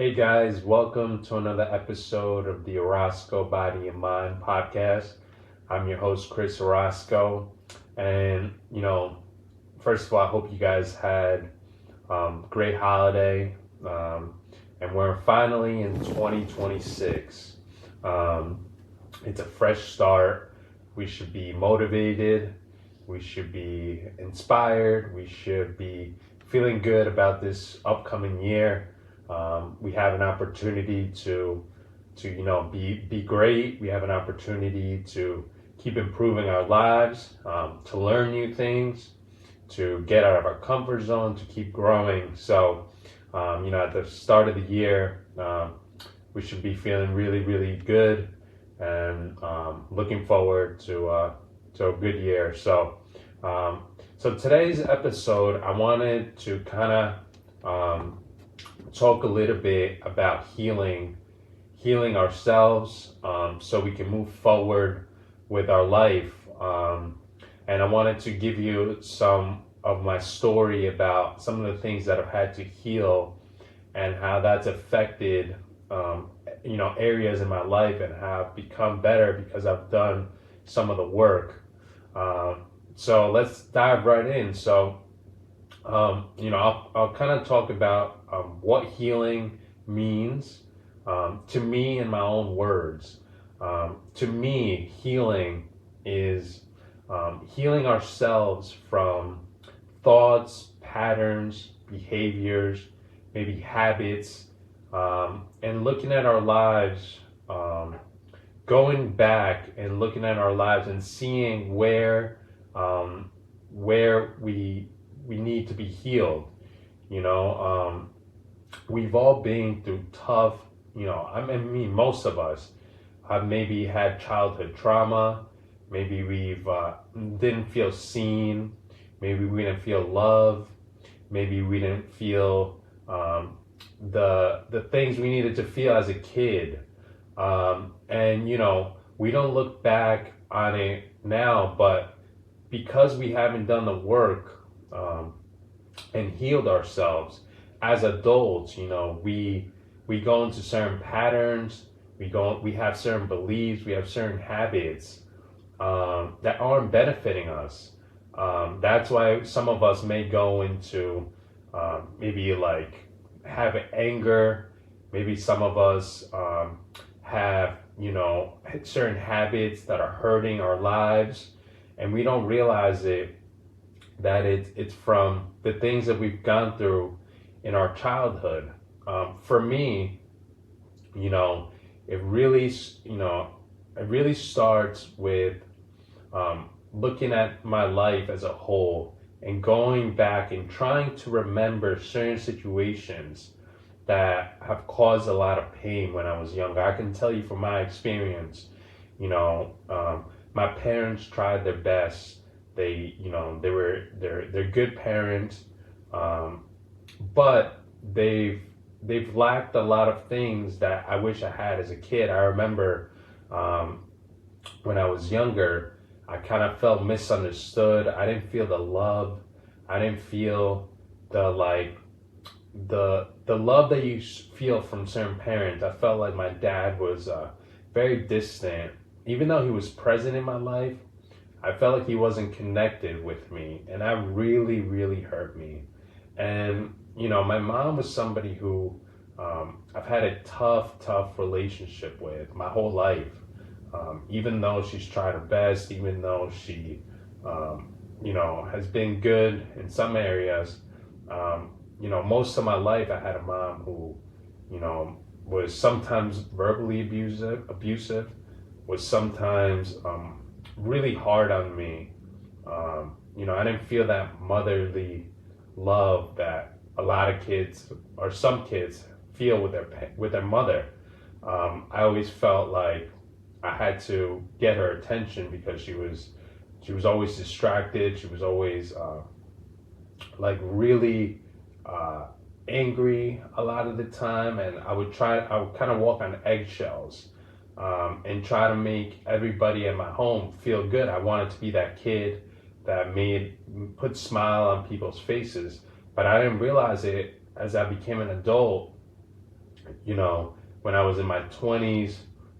Hey guys, welcome to another episode of the Orozco Body and Mind podcast. I'm your host, Chris Orozco. And, first of all, I hope you guys had great holiday. And we're finally in 2026. Um, it's a fresh start. We should be motivated. We should be inspired. We should be feeling good about this upcoming year. We have an opportunity to be great. We have an opportunity to keep improving our lives, to learn new things, to get out of our comfort zone, to keep growing. So, at the start of the year, we should be feeling really, really good and looking forward to a good year. So today's episode, I wanted to kind of talk a little bit about healing ourselves, so we can move forward with our life. And I wanted to give you some of my story about some of the things that I've had to heal and how that's affected, areas in my life and how I've become better because I've done some of the work. So let's dive right in. I'll kind of talk about what healing means to me in my own words. To me, healing is healing ourselves from thoughts, patterns, behaviors, maybe habits, and looking at our lives, going back and looking at our lives and seeing where we need to be healed. We've all been through tough, most of us have maybe had childhood trauma. Maybe we've didn't feel seen. Maybe we didn't feel love. Maybe we didn't feel the things we needed to feel as a kid. And we don't look back on it now, but because we haven't done the work and healed ourselves as adults, we go into certain patterns. We have certain beliefs. We have certain habits that aren't benefiting us. That's why some of us may go into maybe like have anger. Maybe some of us have certain habits that are hurting our lives, and we don't realize that it's from the things that we've gone through in our childhood. For me, it really starts with looking at my life as a whole and going back and trying to remember certain situations that have caused a lot of pain when I was younger. I can tell you from my experience, my parents tried their best. They're good parents, but they've lacked a lot of things that I wish I had as a kid. I remember when I was younger, I kind of felt misunderstood. I didn't feel the love. I didn't feel the love that you feel from certain parents. I felt like my dad was very distant. Even though he was present in my life, I felt like he wasn't connected with me, and that really, really hurt me. And my mom was somebody who I've had a tough relationship with my whole life. Even though she's tried her best, even though she, has been good in some areas, most of my life I had a mom who, was sometimes verbally abusive, was sometimes really hard on me. I didn't feel that motherly love that a lot of kids or some kids feel with their mother. I always felt like I had to get her attention because she was always distracted. She was always really angry a lot of the time, and I would kind of walk on eggshells and try to make everybody in my home feel good. I wanted to be that kid that put smile on people's faces, but I didn't realize it as I became an adult you know, when I was in my 20s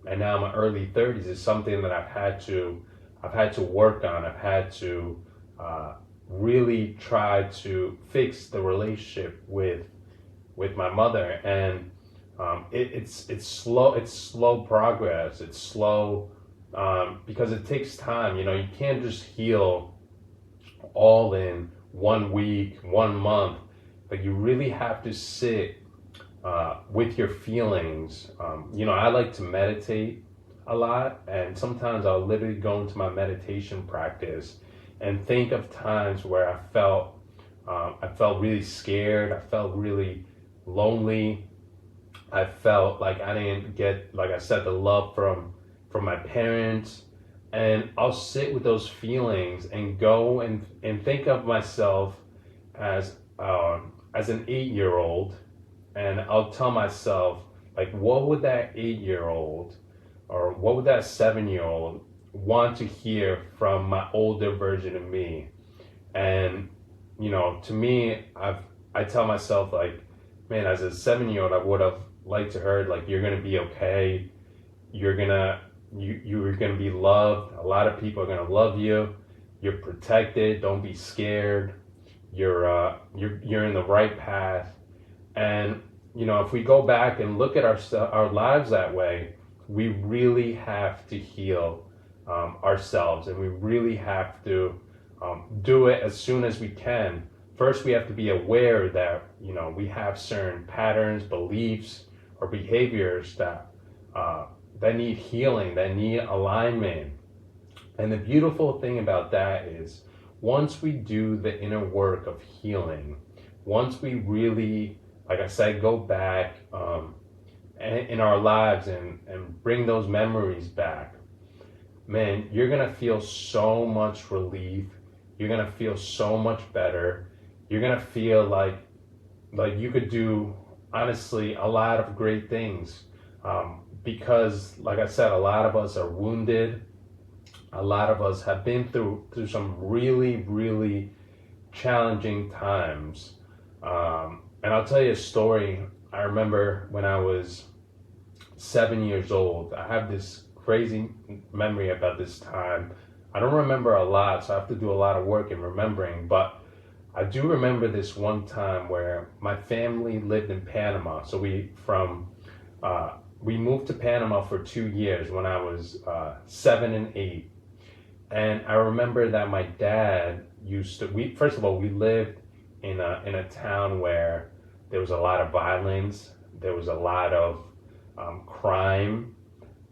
and now my early 30s is something that I've had to work on. I've had to really try to fix the relationship with my mother, and it's slow. It's slow progress. It's slow because it takes time. You know, you can't just heal all in 1 week, 1 month. But you really have to sit with your feelings. You know, I like to meditate a lot, and sometimes I'll literally go into my meditation practice and think of times where I felt really scared. I felt really lonely. I felt like I didn't get, like I said, the love from my parents. And I'll sit with those feelings and go and think of myself as as an 8-year old, and I'll tell myself, like, what would that 8-year old or what would that 7-year old want to hear from my older version of me? And you know, to me, I tell myself, like, man, as a 7-year old, I would have liked to heard, like, you're gonna be okay. You're gonna you're gonna be loved. A lot of people are gonna love you. You're protected. Don't be scared. You're in the right path. And you know, if we go back and look at our lives that way, we really have to heal ourselves, and we really have to do it as soon as we can. First, we have to be aware that, you know, we have certain patterns, beliefs, or behaviors that need healing, that need alignment. And the beautiful thing about that is, once we do the inner work of healing, once we really, like I said, go back in our lives and bring those memories back, man, you're gonna feel so much relief. You're gonna feel so much better. You're gonna feel like you could do, honestly, a lot of great things, because, like I said, a lot of us are wounded. A lot of us have been through some really challenging times. And I'll tell you a story. I remember when I was 7 years old, I have this crazy memory about this time. I don't remember a lot, so I have to do a lot of work in remembering, but I do remember this one time where my family lived in Panama. So we moved to Panama for 2 years when I was 7 and 8. And I remember that my dad first of all, we lived in a town where there was a lot of violence, there was a lot of crime,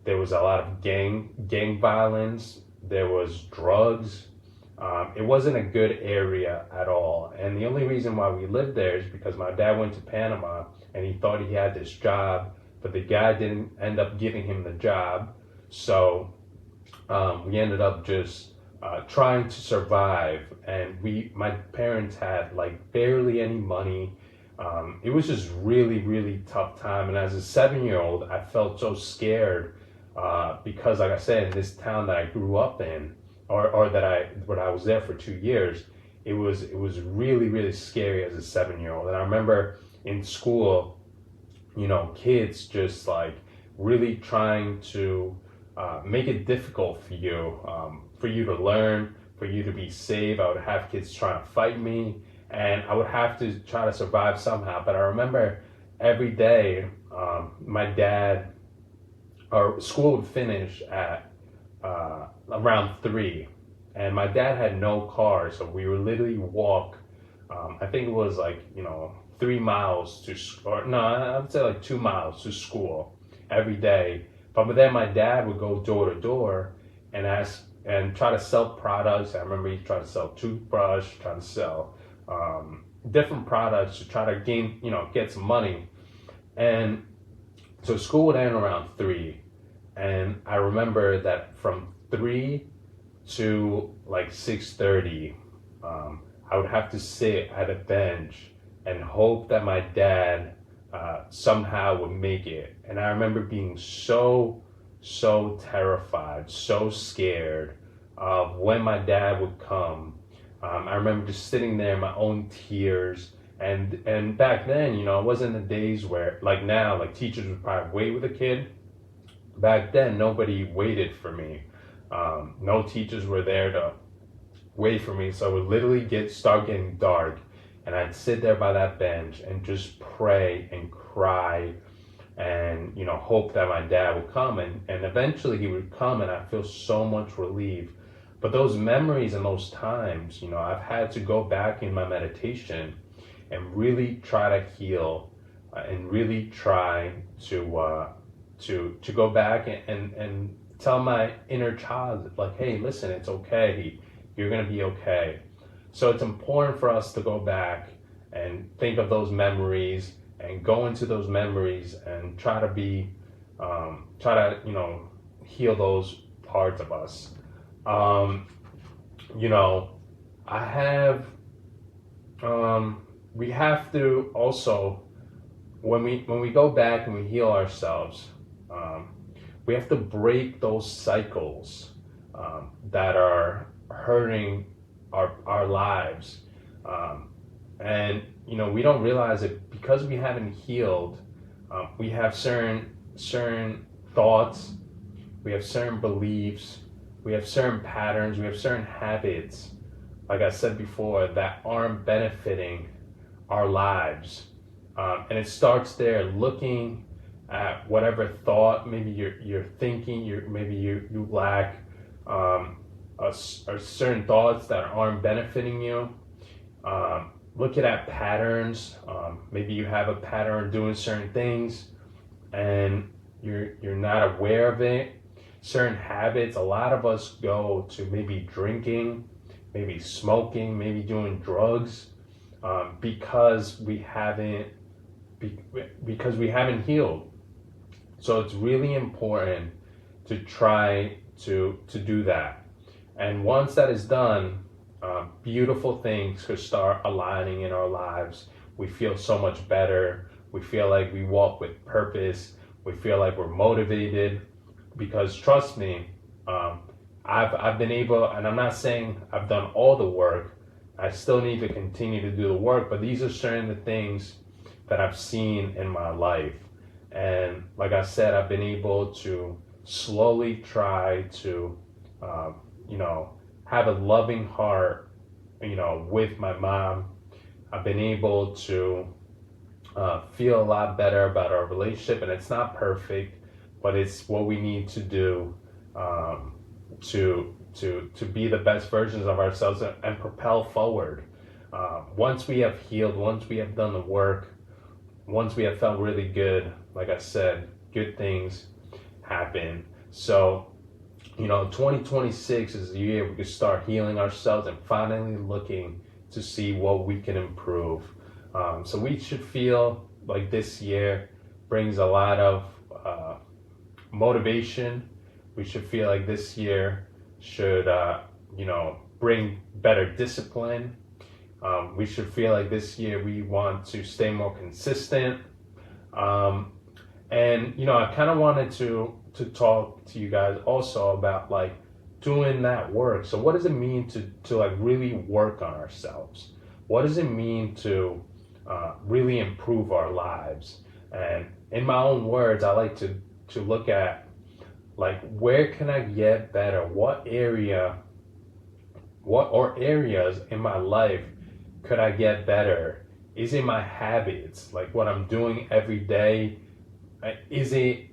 there was a lot of gang violence, there was drugs. It wasn't a good area at all. And the only reason why we lived there is because my dad went to Panama and he thought he had this job, but the guy didn't end up giving him the job. So we ended up just trying to survive, and my parents had like barely any money. It was just really tough time, and as a 7-year old, I felt so scared because, like I said, in this town that I grew up in, or that I was there for 2 years, it was really scary as a 7-year old. And I remember in school, you know, kids just like really trying to make it difficult for you to learn, for you to be safe. I would have kids trying to fight me, and I would have to try to survive somehow. But I remember every day, my dad, or school would finish at around 3, and my dad had no car, so we would literally walk. I think it was like, you know, 3 miles or no, I would say like 2 miles to school every day. But then my dad would go door to door and ask and try to sell products. I remember he tried to sell toothbrush, trying to sell different products to try to get some money. And so school would end around 3. And I remember that from 3 to like 6:30, I would have to sit at a bench and hope that my dad somehow would make it. And I remember being so terrified, so scared of when my dad would come. I remember just sitting there in my own tears, And back then, it wasn't the days where, like now, like teachers would probably wait with a kid. Back then, nobody waited for me. No teachers were there to wait for me. So it would literally start getting dark, and I'd sit there by that bench and just pray and cry and hope that my dad would come, and eventually he would come, and I feel so much relief. But those memories and those times, I've had to go back in my meditation and really try to heal, and really try to go back and tell my inner child, like, hey, listen, it's okay, you're gonna be okay. So it's important for us to go back and think of those memories and go into those memories and try to heal those parts of us. I have we have to also, when we go back and we heal ourselves, we have to break those cycles that are hurting our lives. And we don't realize it because we haven't healed. We have certain thoughts, we have certain beliefs, we have certain patterns, we have certain habits, like I said before, that aren't benefiting our lives. And it starts there, looking at whatever thought maybe you're thinking, maybe you lack certain thoughts that aren't benefiting you. Looking at patterns, maybe you have a pattern doing certain things and you're not aware of it. Certain habits, a lot of us go to maybe drinking, maybe smoking, maybe doing drugs, because we haven't healed. So it's really important to try to do that. And once that is done, beautiful things could start aligning in our lives. We feel so much better. We feel like we walk with purpose. We feel like we're motivated, because trust me, I've been able, and I'm not saying I've done all the work. I still need to continue to do the work, but these are certain things that I've seen in my life. And like I said, I've been able to slowly try to, have a loving heart, with my mom. I've been able to feel a lot better about our relationship, and it's not perfect, but it's what we need to do to be the best versions of ourselves and propel forward. Once we have healed, once we have done the work, once we have felt really good, like I said, good things happen. So 2026 is the year we can start healing ourselves and finally looking to see what we can improve. So we should feel like this year brings a lot of motivation. We should feel like this year should, bring better discipline. We should feel like this year we want to stay more consistent. And I kind of wanted to talk to you guys also about like doing that work. So what does it mean to like really work on ourselves? What does it mean to really improve our lives? And in my own words, I like to look at like, where can I get better? What areas in my life could I get better? Is it my habits, like what I'm doing every day? Is it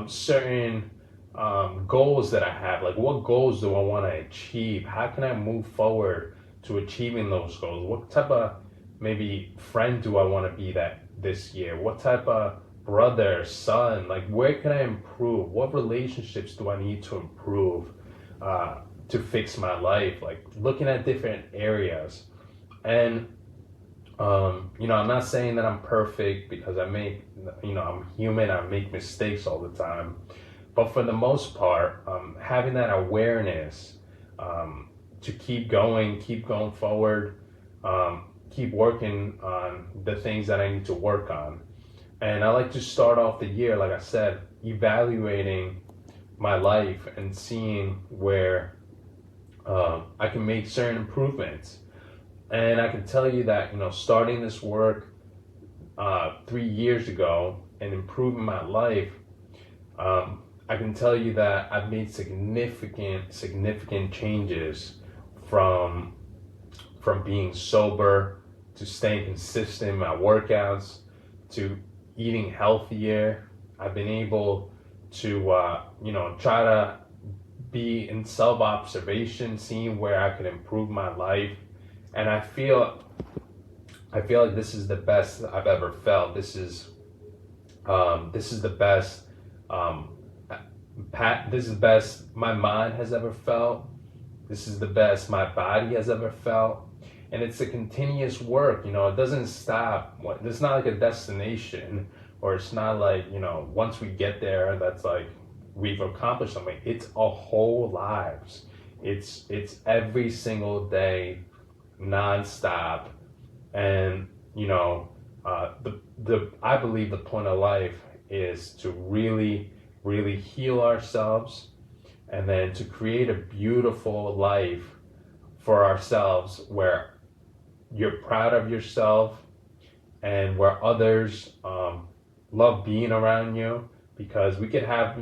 certain goals that I have? Like, what goals do I want to achieve? How can I move forward to achieving those goals? What type of maybe friend do I want to be this year? What type of brother, son? Like, where can I improve? What relationships do I need to improve to fix my life? Like, looking at different areas. And I'm not saying that I'm perfect, because I'm human, I make mistakes all the time. But for the most part, having that awareness to keep going forward, keep working on the things that I need to work on. And I like to start off the year, like I said, evaluating my life and seeing where I can make certain improvements. And I can tell you that, starting this work 3 years ago and improving my life, I can tell you that I've made significant changes from being sober to staying consistent in my workouts to eating healthier. I've been able to, try to be in self-observation, seeing where I could improve my life. And I feel like this is the best I've ever felt. This is the best this is the best my mind has ever felt. This is the best my body has ever felt. And it's a continuous work, it doesn't stop. It's not like a destination, or it's not like, once we get there, that's like we've accomplished something. It's a whole lives. It's every single day, nonstop. And, I believe the point of life is to really, really heal ourselves, and then to create a beautiful life for ourselves where you're proud of yourself, and where others love being around you. Because we could have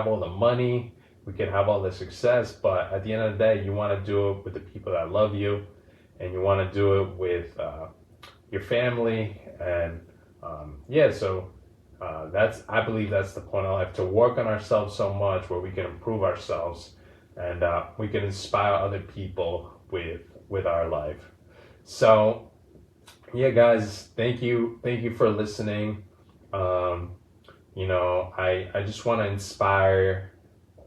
all the money, we could have all the success, but at the end of the day, you want to do it with the people that love you, and you want to do it with your family. And I believe that's the point of life, to work on ourselves so much where we can improve ourselves, and we can inspire other people with our life. So yeah, guys, thank you for listening. I just want to inspire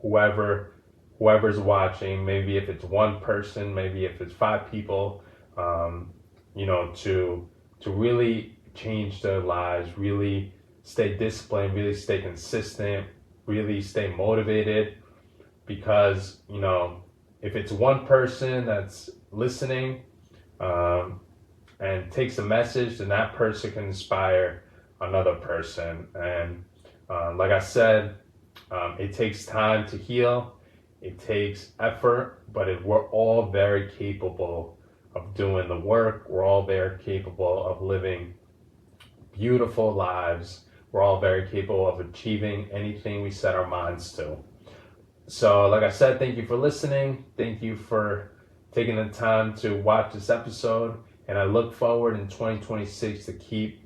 whoever's watching, maybe if it's one person, maybe if it's 5 people, to really change their lives, really stay disciplined, really stay consistent, really stay motivated. Because, if it's one person that's listening and takes a message, then that person can inspire another person. And like I said, it takes time to heal, it takes effort, but we're all very capable of doing the work. We're all very capable of living beautiful lives. We're all very capable of achieving anything we set our minds to. So like I said, thank you for listening. Thank you for taking the time to watch this episode. And I look forward in 2026 to keep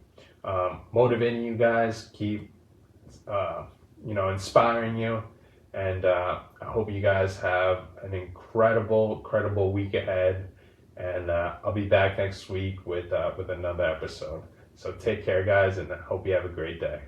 motivating you guys, keep inspiring you. And I hope you guys have an incredible week ahead. And I'll be back next week with another episode. So take care, guys, and I hope you have a great day.